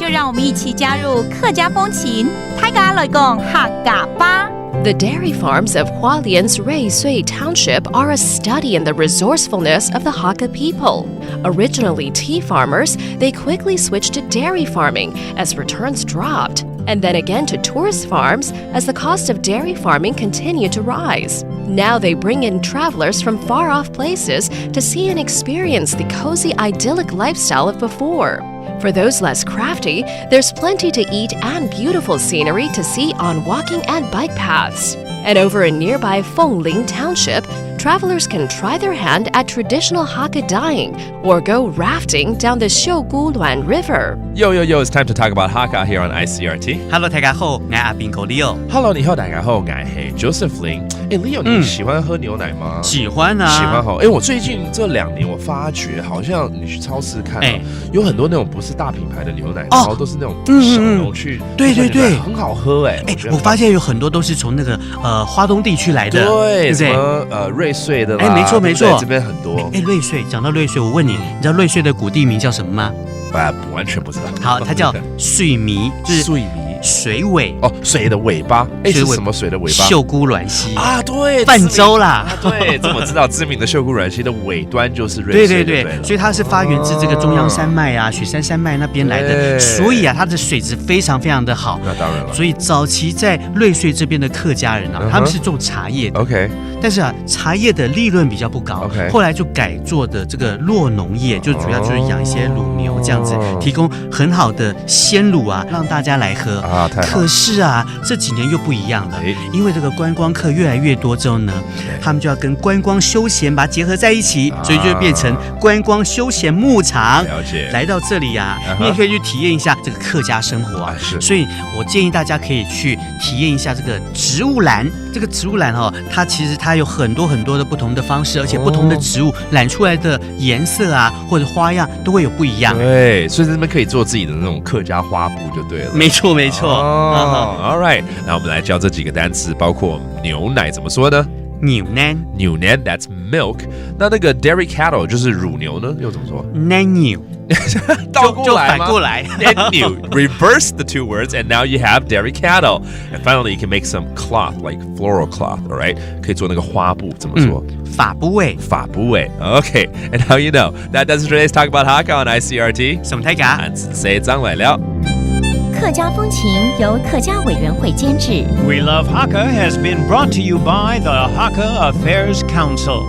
就让我们一起加入客家风情，大家来讲客家吧。The dairy farms of Hualien's Ruisui Township are a study in the resourcefulness of the Hakka people. Originally tea farmers, they quickly switched to dairy farming as returns dropped, and then again to tourist farms as the cost of dairy farming continued to rise. Now they bring in travelers from far-off places to see and experience the cozy, idyllic lifestyle of before. For those less crafty, there's plenty to eat and beautiful scenery to see on walking and bike paths. And over in nearby Fengling Township, travelers can try their hand at traditional Hakka dyeing or go rafting down the Xiugulan River. Yo, it's time to talk about Hakka here on ICRT. Hello， 大家好，我阿斌哥 Leo。Hello， 你好，大家好，我是 Josephine。Leo， 你喜欢喝牛奶吗？喜欢啊，喜欢哈。我最近这2年我发觉，好像你去超市看，有很多那种不是大品牌的牛奶，然后都是那种小农去，对，很好喝我发现有很多都是从那个花东地区来的，对，什么瑞穗的啦，没错，这边很多。瑞穗，讲到瑞穗，我问你，你知道瑞穗的古地名叫什么吗？完全不知道。好，它叫穗弥，就是穗弥。水尾水的尾巴，是什么水的尾巴？秀姑峦溪啊，对，泛舟啦，对，这么知道知名的秀姑峦溪的尾端就是瑞穗，对，所以它是发源自这个中央山脉啊、雪山山脉那边来的，所以啊，它的水质非常非常的好。那当然了，所以早期在瑞穗这边的客家人啊，他们是种茶叶的 ，OK， 但是啊，茶叶的利润比较不高 ，OK， 后来就改做的这个酪农业，就主要就是养一些乳牛这样子，提供很好的鲜乳啊，让大家来喝啊，太好了。可是啊，这几年又不一样了，因为这个观光客越来越多之后呢，他们就要跟观光休闲把它结合在一起，所以就变成观光休闲牧场。了解，来到这里啊，你也可以去体验一下这个客家生活啊。是，所以我建议大家可以去体验一下这个植物染。这个植物染它其实它有很多很多的不同的方式，而且不同的植物染出来的颜色啊或者花样都会有不一样。对，所以这边可以做自己的那种客家花布就对了。没错。All right， 那我们来教这几个单词，包括牛奶怎么说呢？牛奶 ，that's milk。那个 dairy cattle 就是乳牛呢，又怎么说？奶牛。倒过来吗？就反过来。New reverse the two words, and now you have dairy cattle. And finally, you can make some cloth, like floral cloth. All right, 可以做那个花布，怎么说？发布位。Okay, and how you know? That does it today's talk about Hakka on ICRT. 什么大家？俺是谁张来了？客家风情由客家委员会监制。 We Love Hakka has been brought to you by the Hakka Affairs Council.